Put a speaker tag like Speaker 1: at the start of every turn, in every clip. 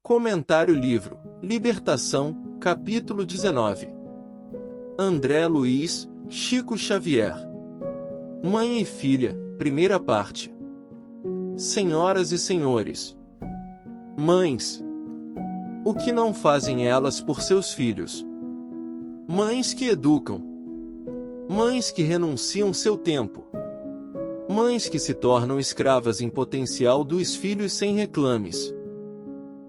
Speaker 1: Comentário livro, Libertação, capítulo 19. André Luiz, Chico Xavier. Mãe e filha, primeira parte. Senhoras e senhores. Mães. O que não fazem elas por seus filhos? Mães que educam. Mães que renunciam seu tempo. Mães que se tornam escravas em potencial dos filhos sem reclames.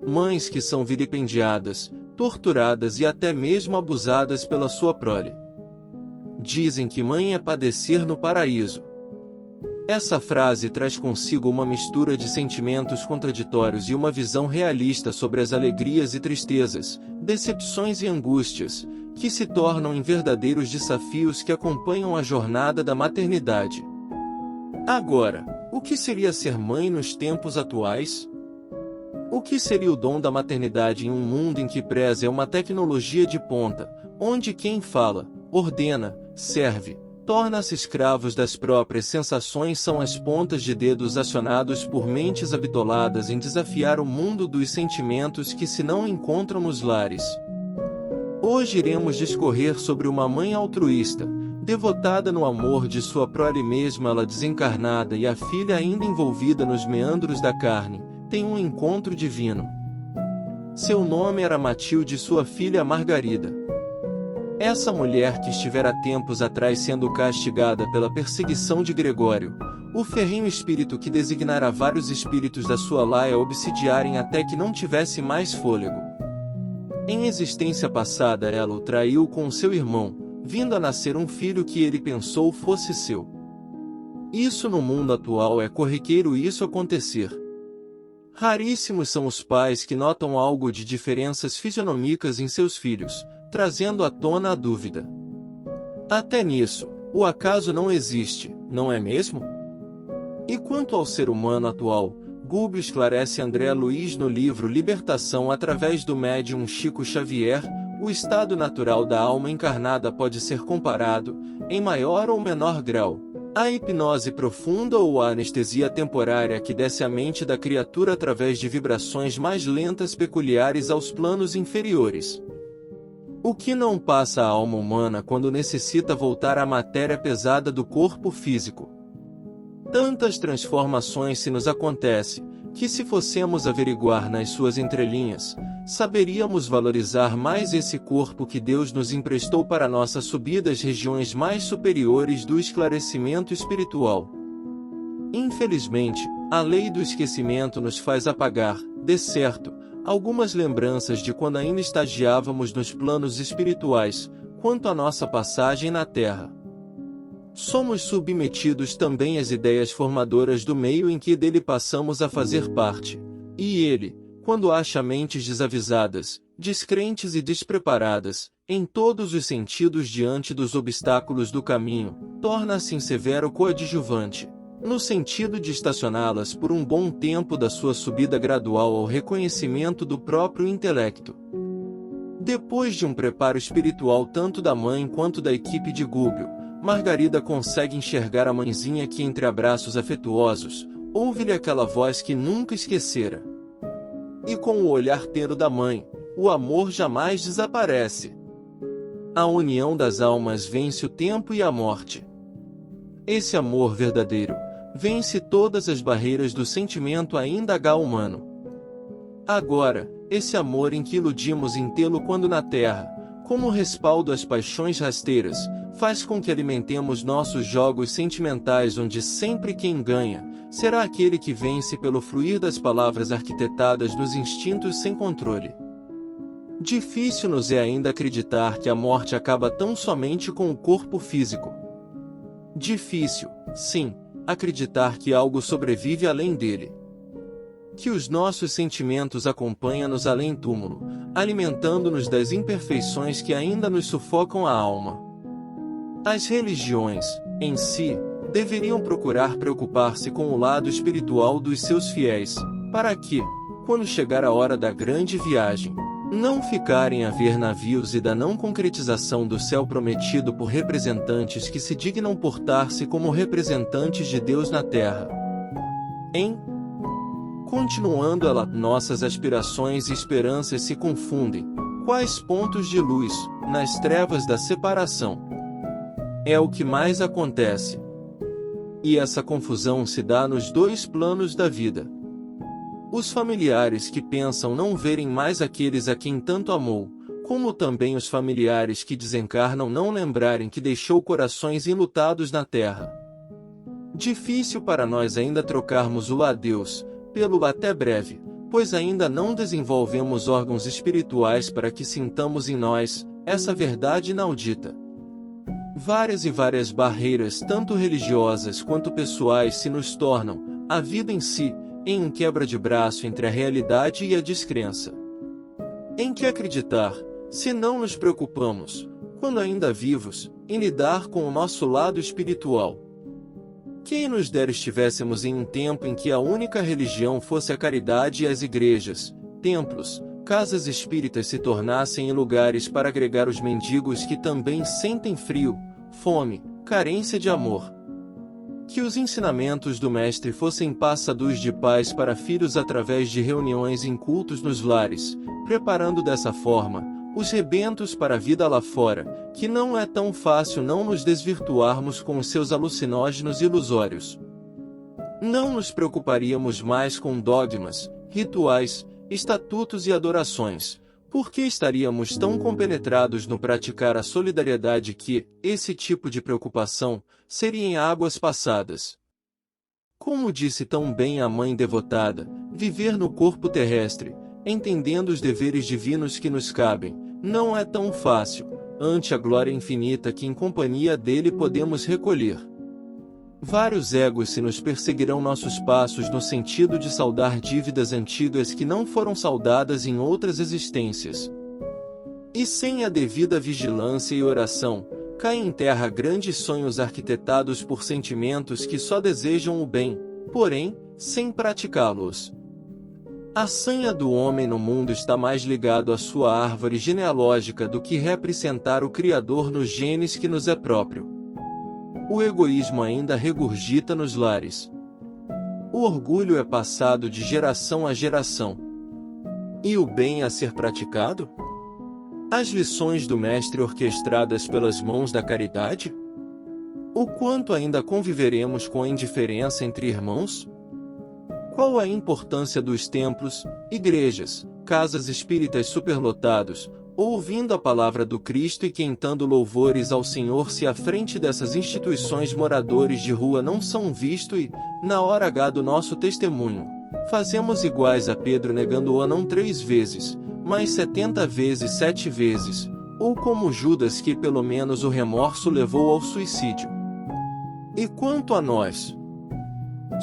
Speaker 1: Mães que são vilipendiadas, torturadas e até mesmo abusadas pela sua prole. Dizem que mãe é padecer no paraíso. Essa frase traz consigo uma mistura de sentimentos contraditórios e uma visão realista sobre as alegrias e tristezas, decepções e angústias, que se tornam em verdadeiros desafios que acompanham a jornada da maternidade. Agora, o que seria ser mãe nos tempos atuais? O que seria o dom da maternidade em um mundo em que preza uma tecnologia de ponta, onde quem fala, ordena, serve, torna-se escravos das próprias sensações são as pontas de dedos acionados por mentes habitoladas em desafiar o mundo dos sentimentos que se não encontram nos lares? Hoje iremos discorrer sobre uma mãe altruísta, devotada no amor de sua prole mesmo ela desencarnada e a filha ainda envolvida nos meandros da carne, tem um encontro divino. Seu nome era Matilde e sua filha Margarida. Essa mulher que estivera tempos atrás sendo castigada pela perseguição de Gregório, o ferrenho espírito que designara vários espíritos da sua laia obsidiarem até que não tivesse mais fôlego. Em existência passada ela o traiu com seu irmão, vindo a nascer um filho que ele pensou fosse seu. Isso no mundo atual é corriqueiro isso acontecer. Raríssimos são os pais que notam algo de diferenças fisionômicas em seus filhos, trazendo à tona a dúvida. Até nisso, o acaso não existe, não é mesmo? E quanto ao ser humano atual, Gubbio esclarece André Luiz no livro Libertação através do médium Chico Xavier, o estado natural da alma encarnada pode ser comparado, em maior ou menor grau, à hipnose profunda ou à anestesia temporária que desce à mente da criatura através de vibrações mais lentas peculiares aos planos inferiores. O que não passa à alma humana quando necessita voltar à matéria pesada do corpo físico? Tantas transformações se nos acontecem, que se fossemos averiguar nas suas entrelinhas, saberíamos valorizar mais esse corpo que Deus nos emprestou para nossa subida às regiões mais superiores do esclarecimento espiritual. Infelizmente, a lei do esquecimento nos faz apagar, de certo, algumas lembranças de quando ainda estagiávamos nos planos espirituais, quanto à nossa passagem na Terra. Somos submetidos também às ideias formadoras do meio em que dele passamos a fazer parte, e ele, quando acha mentes desavisadas, descrentes e despreparadas, em todos os sentidos diante dos obstáculos do caminho, torna-se em severo coadjuvante, no sentido de estacioná-las por um bom tempo da sua subida gradual ao reconhecimento do próprio intelecto. Depois de um preparo espiritual tanto da mãe quanto da equipe de Gubbio, Margarida consegue enxergar a mãezinha que entre abraços afetuosos, ouve-lhe aquela voz que nunca esquecera. E com o olhar tero da mãe, o amor jamais desaparece. A união das almas vence o tempo e a morte. Esse amor verdadeiro, vence todas as barreiras do sentimento ainda humano. Agora, esse amor em que iludimos em tê-lo quando na terra, como respaldo às paixões rasteiras, faz com que alimentemos nossos jogos sentimentais onde sempre quem ganha, será aquele que vence pelo fluir das palavras arquitetadas nos instintos sem controle. Difícil nos é ainda acreditar que a morte acaba tão somente com o corpo físico. Difícil, sim, acreditar que algo sobrevive além dele. Que os nossos sentimentos acompanham-nos além túmulo, alimentando-nos das imperfeições que ainda nos sufocam a alma. As religiões, em si, deveriam procurar preocupar-se com o lado espiritual dos seus fiéis, para que, quando chegar a hora da grande viagem, não ficarem a ver navios e da não concretização do céu prometido por representantes que se dignam portar-se como representantes de Deus na terra. Em Continuando ela, nossas aspirações e esperanças se confundem, quais pontos de luz, nas trevas da separação. É o que mais acontece. E essa confusão se dá nos dois planos da vida. Os familiares que pensam não verem mais aqueles a quem tanto amou, como também os familiares que desencarnam não lembrarem que deixou corações enlutados na terra. Difícil para nós ainda trocarmos o adeus pelo até breve, pois ainda não desenvolvemos órgãos espirituais para que sintamos em nós essa verdade inaudita. Várias e várias barreiras, tanto religiosas quanto pessoais, se nos tornam, a vida em si, em um quebra de braço entre a realidade e a descrença. Em que acreditar, se não nos preocupamos, quando ainda vivos, em lidar com o nosso lado espiritual? Quem nos dera estivéssemos em um tempo em que a única religião fosse a caridade e as igrejas, templos, casas espíritas se tornassem lugares para agregar os mendigos que também sentem frio, fome, carência de amor. Que os ensinamentos do Mestre fossem passadores de paz para filhos através de reuniões em cultos nos lares, preparando dessa forma os rebentos para a vida lá fora, que não é tão fácil não nos desvirtuarmos com os seus alucinógenos ilusórios. Não nos preocuparíamos mais com dogmas, rituais, estatutos e adorações, porque estaríamos tão compenetrados no praticar a solidariedade que, esse tipo de preocupação, seria em águas passadas. Como disse tão bem a mãe devotada, viver no corpo terrestre, entendendo os deveres divinos que nos cabem, não é tão fácil, ante a glória infinita que em companhia dele podemos recolher. Vários egos se nos perseguirão nossos passos no sentido de saldar dívidas antigas que não foram saldadas em outras existências. E sem a devida vigilância e oração, caem em terra grandes sonhos arquitetados por sentimentos que só desejam o bem, porém, sem praticá-los. A sanha do homem no mundo está mais ligado à sua árvore genealógica do que representar o Criador nos genes que nos é próprio. O egoísmo ainda regurgita nos lares. O orgulho é passado de geração a geração. E o bem a ser praticado? As lições do Mestre orquestradas pelas mãos da caridade? O quanto ainda conviveremos com a indiferença entre irmãos? Qual a importância dos templos, igrejas, casas espíritas superlotados, ouvindo a palavra do Cristo e cantando louvores ao Senhor se à frente dessas instituições moradores de rua não são vistos e, na hora H do nosso testemunho, fazemos iguais a Pedro negando-o não 3 vezes, mas 70 vezes 7 vezes, ou como Judas que pelo menos o remorso levou ao suicídio. E quanto a nós?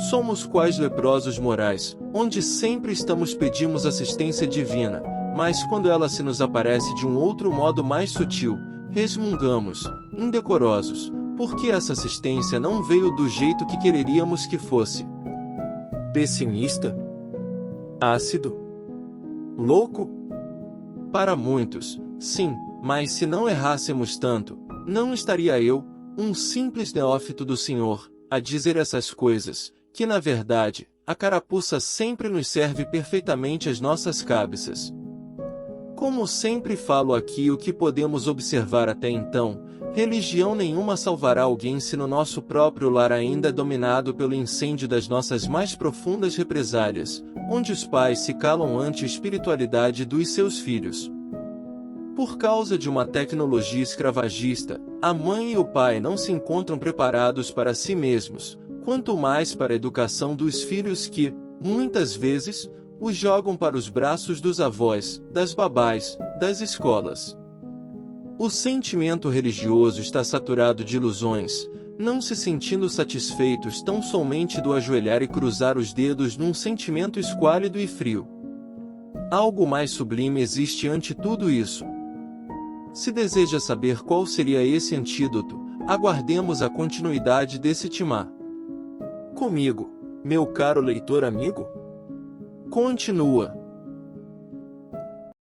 Speaker 1: Somos quais leprosos morais, onde sempre pedimos assistência divina, mas quando ela se nos aparece de um outro modo mais sutil, resmungamos, indecorosos, porque essa assistência não veio do jeito que quereríamos que fosse. Pessimista? Ácido? Louco? Para muitos, sim, mas se não errássemos tanto, não estaria eu, um simples neófito do Senhor, a dizer essas coisas, que na verdade, a carapuça sempre nos serve perfeitamente às nossas cabeças. Como sempre falo aqui o que podemos observar até então, religião nenhuma salvará alguém se no nosso próprio lar ainda é dominado pelo incêndio das nossas mais profundas represálias, onde os pais se calam ante a espiritualidade dos seus filhos. Por causa de uma tecnologia escravagista, a mãe e o pai não se encontram preparados para si mesmos, quanto mais para a educação dos filhos que, muitas vezes, os jogam para os braços dos avós, das babás, das escolas. O sentimento religioso está saturado de ilusões, não se sentindo satisfeitos tão somente do ajoelhar e cruzar os dedos num sentimento esquálido e frio. Algo mais sublime existe ante tudo isso. Se deseja saber qual seria esse antídoto, aguardemos a continuidade desse timar. Comigo, meu caro leitor amigo. Continua.